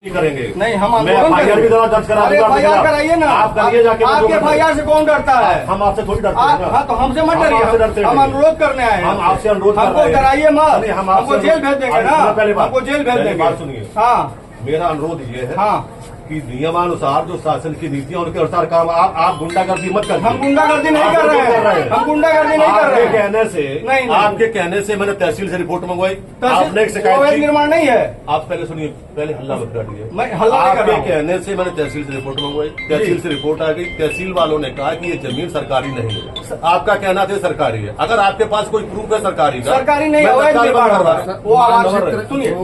करेंगे नहीं, हम FIR भी दर्ज करा दूंगा। FIR कराइए ना, आप करिए जाके। आपके FIR से कौन डरता है? हम आपसे थोड़ी डरते हैं ना। हाँ, तो हमसे मत डरिए, हम अनुरोध करने आए हैं। हम आपसे अनुरोध कर हमको रहे हैं। डराइए मत, नहीं, हम हमको जेल भेज देंगे ना, हमको जेल भेज देंगे। बात सुनिए, हाँ, मेरा अनुरोध ये है हाँ, कि नियमानुसार जो शासन की नीतियां उनके अनुसार काम आप गुंडागर्दी मत करिए। हम गुंडागर्दी नहीं कर रहे हैं, हम गुंडागर्दी नहीं कर रहे हैं। कहने से नहीं, आपके कहने से मैंने तहसील से रिपोर्ट मंगवाई, आपने एक शिकायत की। निर्माण नहीं है। आप पहले सुनिए, पहले हल्ला मत काटिए। मैं हल्ला नहीं कर रहा हूं। आपके कहने से मैंने तहसील से रिपोर्ट मंगवाई, तहसील से रिपोर्ट आ गई, तहसील वालों ने कहा कि ये जमीन सरकारी नहीं है। आपका कहना था सरकारी है, अगर आपके पास कोई प्रूफ है सरकारी का, सरकारी नहीं, अवैध निर्माण हो रहा है। वो आवाज सुनिए,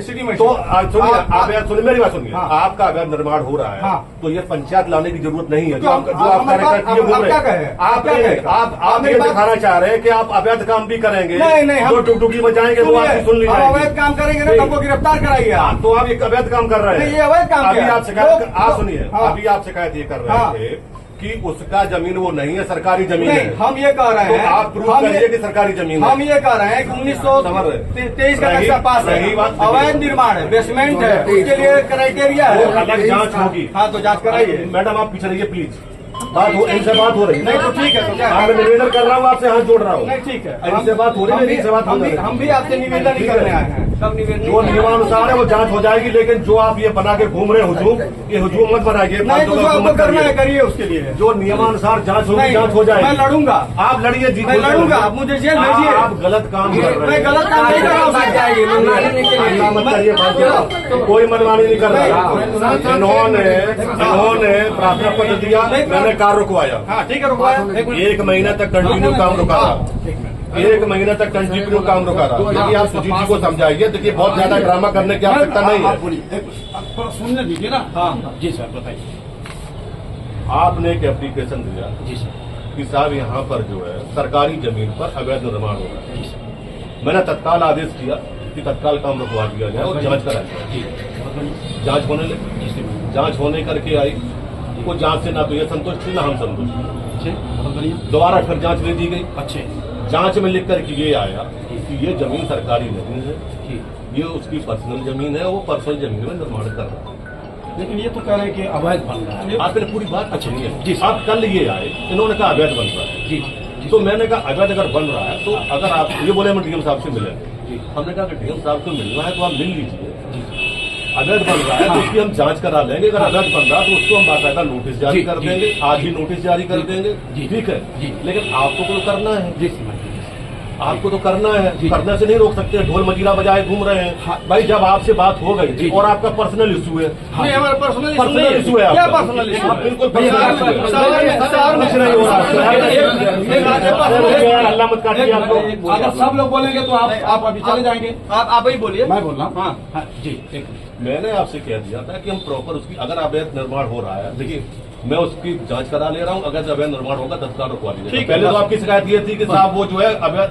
सिटी में तो सुनिए, आप सुनिए, मेरी बात सुनिए। हाँ। आपका अगर निर्माण हो रहा है हाँ। तो ये पंचायत लाने की जरूरत नहीं है। जो आप ये दिखाना चाह रहे हैं कि आप अवैध काम भी करेंगे। नहीं, जो टुकटुकी बचाएंगे वो आपकी सुन ली हम जाएगी। अवैध काम करेंगे ना, हमको गिरफ्तार कराइए आप। तो आप एक अवैध काम कर रहे हैं। नहीं, ये अवैध काम अभी क्या? आप शिकायत, आप लोग- सुनिए, हाँ। अभी आप शिकायत ये कर रहे हाँ। थे कि उसका जमीन वो नहीं है, सरकारी जमीन नहीं, है। हम ये कह रहे तो हैं, आप प्रूफ करिए कि सरकारी जमीन है। हम ये कह रहे हैं कि 1923 का नक्शा पास है, रही बात- अवैध निर्माण है, बेसमेंट है, उसके लिए क्राइटेरिया वो है। अलग जांच होगी। हाँ, तो जांच कराइए। मैडम आप पीछे रहिए प्लीज, इनसे बात हो रही है। नहीं, तो ठीक है, तो क्या? मैं निवेदन कर रहा हूँ, आपसे हाथ जोड़ रहा हूँ। नहीं, ठीक है, इनसे बात हो रही है, इनसे बात हो रही है। हम भी आपसे निवेदन ही करने आए हैं। सब निवेदन जो नियमानुसार है वो जांच हो जाएगी, लेकिन जो आप ये बना के घूम रहे हुजूम, ये हुजूम मत बनाइए। नहीं, तो जो आपको करना है करिए, उसके लिए जो नियमानुसार जांच होगी, नहीं, जांच हो जाएगी। मैं लड़ूंगा, आप लड़िए, जीत मैं लड़ूंगा, आप मुझे जेल भेजिए। आप गलत काम कर रहे हैं। मैं गलत काम नहीं कर रहा हूँ, हल्ला मत करिए, कोई मनमानी नहीं कर रहा। इन्होंने प्रार्थना पत्र दिया, मैंने कार रुकवाया। हाँ, ठीक है, रुकवाया। 1 महीना तक कंटिन्यू काम रुका रहा। 1 महीना तक कंटिन्यू काम रुका रहा। यदि आप सुजीत जी को समझाइए, देखिए बहुत ज्यादा ड्रामा करने की आवश्यकता नहीं है। सुनने दीजिए ना। हाँ जी सर, बताइए। आपने एक एप्लीकेशन दिया जी सर। कि साहब यहाँ पर जो है सरकारी जमीन पर अवैध निर्माण हो रहा जी है। सर। मैंने तत्काल आदेश किया कि तत्काल काम रुकवा दिया जाए और जांच कराई जाए। जी बहुत बढ़िया। जांच होने लगी, जी सर। जांच होने करके आई, वो जांच से ना तो ये संतुष्ट थी ना हम संतुष्ट थे। अच्छे, बहुत बढ़िया। दोबारा फिर जांच ले दी गई। अच्छे। जांच में लिख करके ये आया कि ये जमीन सरकारी नहीं है, ठीक। ये उसकी पर्सनल जमीन है, वो पर्सनल जमीन में निर्माण कर रहा है। लेकिन ये तो कह रहे हैं कि अवैध बन रहा है। आप पहले पूरी बात अच्छा, सुनिए। जी सर। अब कल ये आए, इन्होंने कहा अवैध बन रहा है। जी जी। तो मैंने कहा अवैध अगर बन रहा है तो अगर आप ये बोले हम डीएम साहब से मिलेंगे, जी। हमने कहा कि डीएम साहब को मिलना है तो आप मिल लीजिए। जी। अवैध बन रहा है तो उसकी हम जांच करा लेंगे, अगर अवैध बन रहा है तो उसको हम बाकायदा नोटिस जारी जी, कर जी, देंगे, जी, आज ही नोटिस जारी कर देंगे। जी, ठीक है जी। लेकिन आपको तो करना है, जी समझ लीजिए। आपको तो करना है, जी। करने से नहीं रोक सकते। ढोल मजीरा बजाए घूम रहे हैं। हाँ। भाई जब आपसे बात हो गई जी। और आपका पर्सनल इशू है, नहीं, हमारा पर्सनल इशू है क्या आपका। पर्सनल इशू है? बिल्कुल भैया, पर्सनल इशू है। कुछ नहीं हो रहा। अल्लाह मत काटिए आपको। अगर सब लोग बोलेंगे तो आप अभी चले जाएंगे। आप ही बोलिए। मैं बोल रहा हूँ। हाँ। हाँ जी, एक मिनट। मैंने आपसे कह दिया था कि हम प्रॉपर उसकी अगर अवैध निर्माण हो रहा है, देखिए मैं उसकी जांच करा ले रहा हूँ, अगर अवैध निर्माण होगा तत्काल रुकवा दीजिए। ठीक है। पहले तो आपकी शिकायत ये थी कि साहब वो जो है अवैध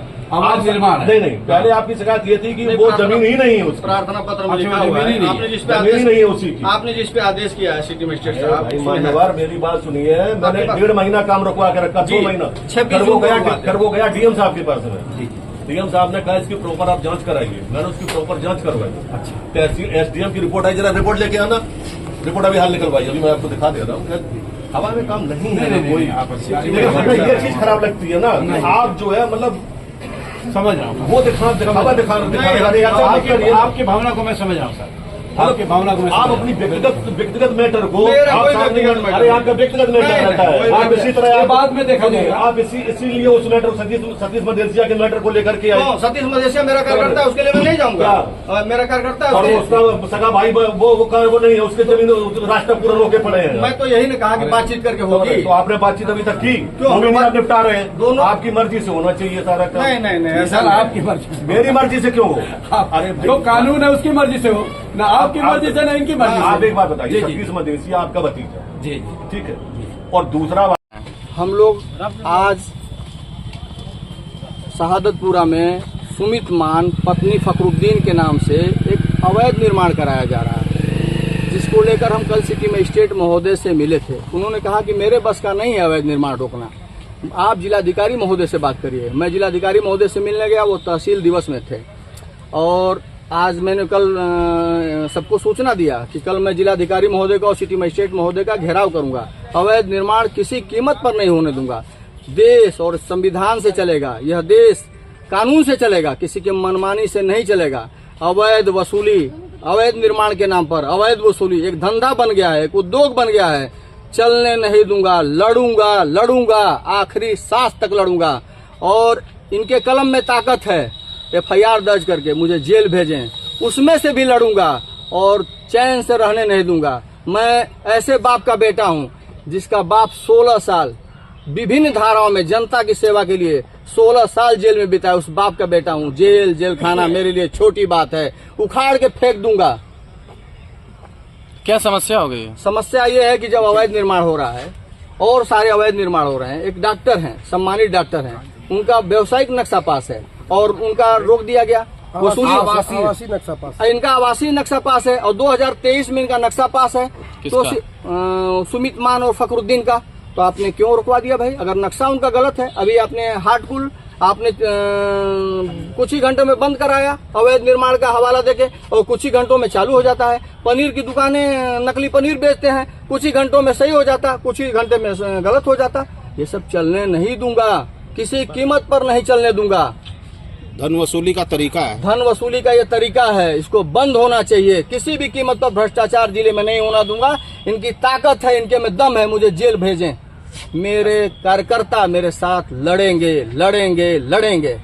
निर्माण है। नहीं, पहले आपकी शिकायत ये थी कि वो जमीन ही नहीं है उसकी। प्रार्थना पत्र में अच्छा, लिखा हुआ जमीन ही है, नहीं आपने जिस पे जमीन ही आदेश नहीं है उसी की। आपने जिस पे आदेश किया है सिटी मजिस्ट्रेट साहब, भाई मान्यवर मेरी बात सुनिए, मैंने आपके पास- 1.5 महीना काम रुकवा के रखा, 2 जी, महीना। 26 फिर वो जून को गया, बात है। फिर वो गया डीएम साहब के पास में। जी। डीएम साहब ने कहा इसकी प्रॉपर आप जांच कराइए, मैंने उसकी प्रॉपर जांच करवाई। अच्छा। तहसील एसडीएम की रिपोर्ट आई, जरा रिपोर्ट लेके आना। रिपोर्ट अभी हाल निकलवाई, अभी मैं आपको दिखा दे रहा हूँ। हवा में काम नहीं है नहीं, कोई। आप अच्छी चीज़ लेकिन नहीं, हमें ये चीज खराब लगती है ना, नहीं। आप जो है मतलब समझ रहा हूँ। वो दिखा आपकी भावना को मैं समझ रहा हूँ सर। आपकी भावना को मैं आप समझ अपनी व्यक्तिगत मैटर को मेरा आप कोई सामने- व्यक्तिगत मैटर अरे आपका व्यक्तिगत मैटर नहीं, रहता है। कोई आप इसी तरह ये बाद में देखा जाएगा। आप इसीलिए उस मैटर सतीश मदेसिया के मैटर को लेकर के आए। तो सतीश मदेसिया मेरा कार्यकर्ता है, उसके लिए मैं नहीं जाऊंगा। और मेरा कार्यकर्ता है और उसके लिए। उसका सगा भाई वो नहीं है, उसके जमीन राष्ट्र पूरा रोके पड़े हैं। मैं तो यही ने कहा कि बातचीत करके होगी। तो आपने बातचीत अभी तक की क्यों? हम नहीं आप निपटा रहे हैं। दोनों- आपकी मर्जी से होना चाहिए सारा काम। नहीं ऐसा सर नहीं। आपकी मर्जी। मेरी मर्जी से क्यों हो? अरे जो कानून है उसकी मर्जी से हो ना, आपकी मर्जी से ना इनकी मर्जी से। आप एक बात बताइए, जी, जी। सतीश मदेसिया आपका भतीजा, जी जी। ठीक है, और दूसरा बात हम लोग आज शहादतपुरा में सुमित मान पत्नी फखरुद्दीन के नाम से एक अवैध निर्माण कराया जा रहा है, जिसको लेकर हम कल सिटी मजिस्ट्रेट महोदय से मिले थे। उन्होंने कहा कि मेरे बस का नहीं है अवैध निर्माण रोकना, आप जिलाधिकारी महोदय से बात करिए। मैं जिलाधिकारी महोदय से मिलने गया, वो तहसील दिवस में थे और आज मैंने कल सबको सूचना दिया कि कल मैं जिलाधिकारी महोदय का और सिटी मजिस्ट्रेट महोदय का घेराव करूंगा। अवैध निर्माण किसी कीमत पर नहीं होने दूंगा। देश और संविधान से चलेगा, यह देश कानून से चलेगा, किसी के मनमानी से नहीं चलेगा। अवैध वसूली, अवैध निर्माण के नाम पर अवैध वसूली एक धंधा बन गया है, एक उद्योग बन गया है। चलने नहीं दूंगा, लड़ूंगा लड़ूंगा, आखिरी सांस तक लड़ूंगा। और इनके कलम में ताकत है, FIR दर्ज करके मुझे जेल भेजें, उसमें से भी लड़ूंगा और चैन से रहने नहीं दूंगा। मैं ऐसे बाप का बेटा हूं जिसका बाप 16 साल विभिन्न धाराओं में जनता की सेवा के लिए 16 साल जेल में बिताया, उस बाप का बेटा हूं। जेल खाना मेरे लिए छोटी बात है, उखाड़ के फेंक दूंगा। क्या समस्या हो गई है? समस्या ये है कि जब अवैध निर्माण हो रहा है और सारे अवैध निर्माण हो रहे हैं, एक डॉक्टर हैं, सम्मानित डॉक्टर हैं, उनका व्यवसायिक नक्शा पास है और उनका रोक दिया गया। वसूली आवासीय नक्शा पास, इनका आवासीय नक्शा पास है और 2023 में इनका नक्शा पास है। तो सुमित मान और फखरुद्दीन का, तो आपने क्यों रुकवा दिया भाई? अगर नक्शा उनका गलत है, अभी आपने हाटकुल आपने कुछ ही घंटों में बंद कराया अवैध निर्माण का हवाला देके, और कुछ ही घंटों में चालू हो जाता है। पनीर की दुकानें नकली पनीर बेचते हैं, कुछ ही घंटों में सही हो जाता, कुछ ही घंटे में गलत हो जाता। ये सब चलने नहीं दूंगा, किसी कीमत पर नहीं चलने दूंगा। धन वसूली का तरीका है, धन वसूली का ये तरीका है, इसको बंद होना चाहिए। किसी भी कीमत पर भ्रष्टाचार जिले में नहीं होना दूंगा। इनकी ताकत है, इनके में दम है, मुझे जेल भेजें। मेरे कार्यकर्ता मेरे साथ लड़ेंगे लड़ेंगे लड़ेंगे।